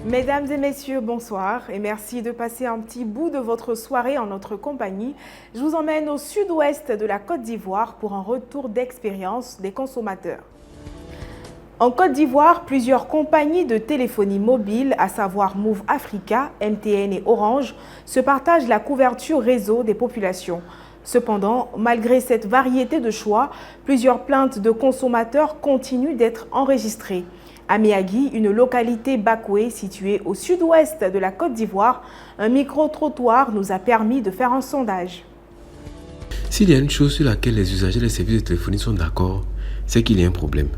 Mesdames et messieurs, bonsoir et merci de passer un petit bout de votre soirée en notre compagnie. Je vous emmène au sud-ouest de la Côte d'Ivoire pour un retour d'expérience des consommateurs. En Côte d'Ivoire, plusieurs compagnies de téléphonie mobile, à savoir Move Africa, MTN et Orange, se partagent la couverture réseau des populations. Cependant, malgré cette variété de choix, plusieurs plaintes de consommateurs continuent d'être enregistrées. À Miagui, une localité bakoué située au sud-ouest de la Côte d'Ivoire, un micro-trottoir nous a permis de faire un sondage. S'il y a une chose sur laquelle les usagers des services de téléphonie sont d'accord, c'est qu'il y a un problème.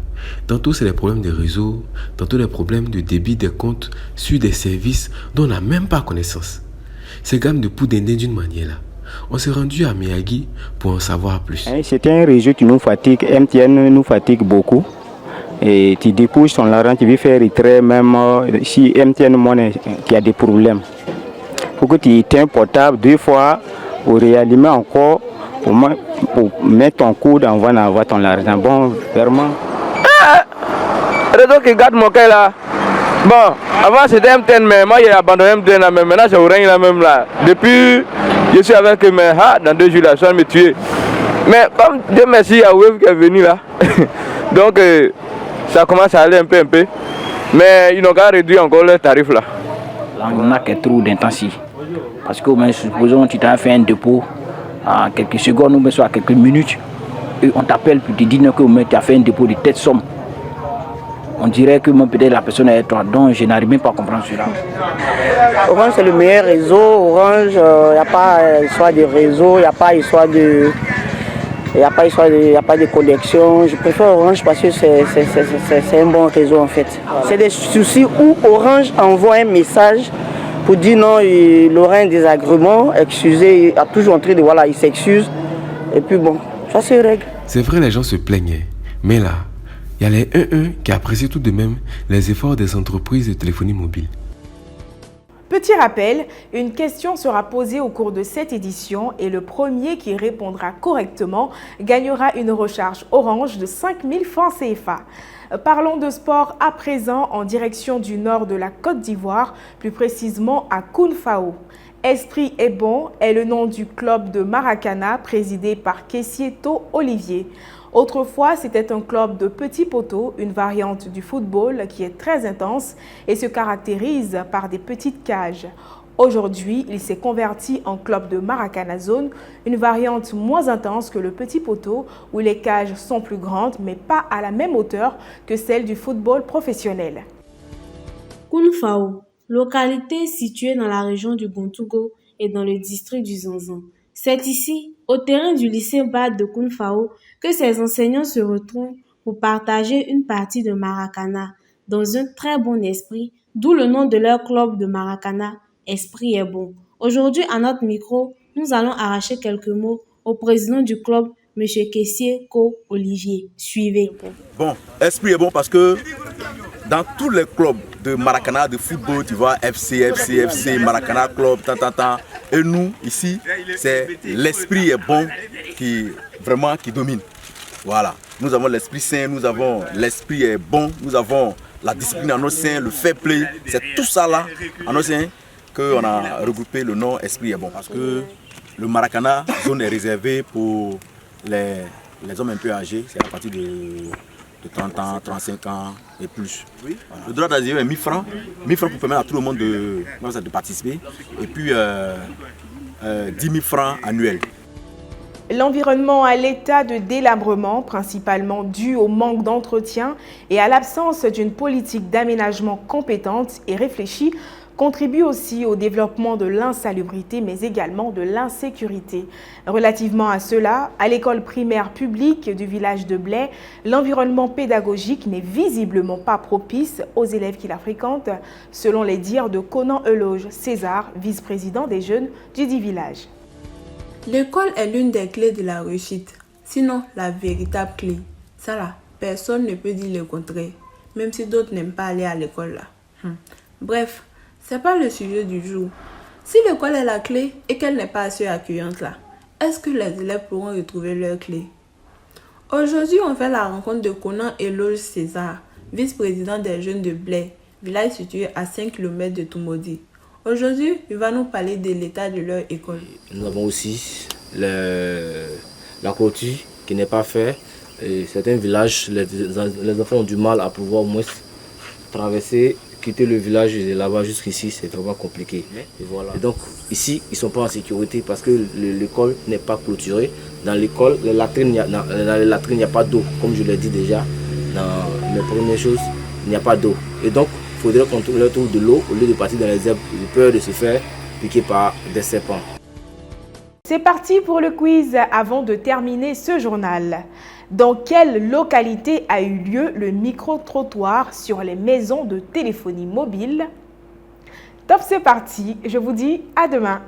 Tantôt c'est des problèmes de réseau, tantôt des problèmes de débit des comptes sur des services dont on n'a même pas connaissance. C'est gamme de poudre d'Indien d'une manière là. On s'est rendu à Miagui pour en savoir plus. C'est un réseau qui nous fatigue, MTN nous fatigue beaucoup. Et tu déposes ton argent, tu veux faire retrait même si MTN Money, tu as des problèmes. Il faut que tu éteignes portable 2 fois pour réallumer encore, pour mettre ton coude, on va avoir ton argent. Bon, vraiment. Réseau qui garde mon cas là. Bon, avant c'était MTN, mais moi j'ai abandonné MTN là, mais maintenant c'est Orange là même là. Depuis, je suis avec mes dans 2 jours là, je vais me tuer. Mais comme Dieu merci, il y a Wave qui est venu là. Donc, ça commence à aller un peu. Mais ils n'ont qu'à réduire encore leurs tarifs là. Là, on n'a que trop d'intensité. Parce que, supposons que tu as fait un dépôt à quelques secondes ou même à quelques minutes. Et on t'appelle pour te dire que tu as fait un dépôt de telle somme. On dirait que peut-être la personne est toi. Donc, je n'arrive même pas à comprendre cela. Orange, c'est le meilleur réseau. Orange, il n'y a pas histoire de réseau, il n'y a pas histoire de... Il n'y a pas de connexion. Je préfère Orange parce que c'est un bon réseau en fait. C'est des soucis où Orange envoie un message pour dire non, il aura un désagrément, excusez, il a toujours en train de voilà, il s'excuse. Et puis bon, ça se règle. C'est vrai, les gens se plaignaient. Mais là, il y a les 1-1 qui apprécient tout de même les efforts des entreprises de téléphonie mobile. Petit rappel, une question sera posée au cours de cette édition et le premier qui répondra correctement gagnera une recharge Orange de 5 000 francs CFA. Parlons de sport à présent en direction du nord de la Côte d'Ivoire, plus précisément à Kounfao. Esprit est bon est le nom du club de Maracana présidé par Kessieto Olivier. Autrefois, c'était un club de petits poteaux, une variante du football qui est très intense et se caractérise par des petites cages. Aujourd'hui, il s'est converti en club de Maracana Zone, une variante moins intense que le petit poteau où les cages sont plus grandes mais pas à la même hauteur que celle du football professionnel. Kounfao, localité située dans la région du Bontougo et dans le district du Zanzan. C'est ici, au terrain du lycée Bad de Kounfao, que ces enseignants se retrouvent pour partager une partie de Maracana dans un très bon esprit, d'où le nom de leur club de Maracana, Esprit est bon. Aujourd'hui, à notre micro, nous allons arracher quelques mots au président du club, M. Kessieto Olivier. Suivez. Bon, Esprit est bon parce que dans tous les clubs de Maracana, de football, tu vois, FC, Maracana Club, et nous, ici, c'est l'esprit est bon qui domine. Voilà, nous avons l'esprit sain, nous avons l'esprit est bon, nous avons la discipline en nos seins, le fair play, c'est tout ça là en nos seins qu'on a regroupé le nom Esprit est bon. Parce que le Maracana, zone est réservée pour les hommes un peu âgés, c'est à partir de 30 ans, 35 ans et plus. Oui. Voilà. Le droit d'adhésion est 1000 francs. 1000 francs pour permettre à tout le monde de participer. Et puis 10 000 francs annuels. L'environnement a l'état de délabrement, principalement dû au manque d'entretien et à l'absence d'une politique d'aménagement compétente et réfléchie, contribue aussi au développement de l'insalubrité, mais également de l'insécurité. Relativement à cela, à l'école primaire publique du village de Blais, l'environnement pédagogique n'est visiblement pas propice aux élèves qui la fréquentent, selon les dires de Conan Eloge César, vice-président des jeunes du dit village. L'école est l'une des clés de la réussite, sinon la véritable clé. Ça là, personne ne peut dire le contraire, même si d'autres n'aiment pas aller à l'école là. Bref, c'est pas le sujet du jour. Si l'école est la clé et qu'elle n'est pas assez accueillante là, est-ce que les élèves pourront retrouver leur clé? Aujourd'hui, on fait la rencontre de Conan Eloge César, vice-président des jeunes de Blais, village situé à 5 km de Tumodi. Aujourd'hui, il va nous parler de l'état de leur école. Nous avons aussi la clôture qui n'est pas faite. Et certains villages, les enfants ont du mal à pouvoir au moins traverser, quitter le village et là-bas jusqu'ici, c'est vraiment compliqué. Et voilà. Et donc ici, ils ne sont pas en sécurité parce que l'école n'est pas clôturée. Dans l'école, dans les latrines, il n'y a pas d'eau, comme je l'ai dit déjà. Dans les premières choses, il n'y a pas d'eau. Et donc, il faudrait qu'on trouve de l'eau au lieu de partir dans les herbes, de peur de se faire piquer par des serpents. C'est parti pour le quiz avant de terminer ce journal. Dans quelle localité a eu lieu le micro-trottoir sur les maisons de téléphonie mobile? Top, c'est parti. Je vous dis à demain.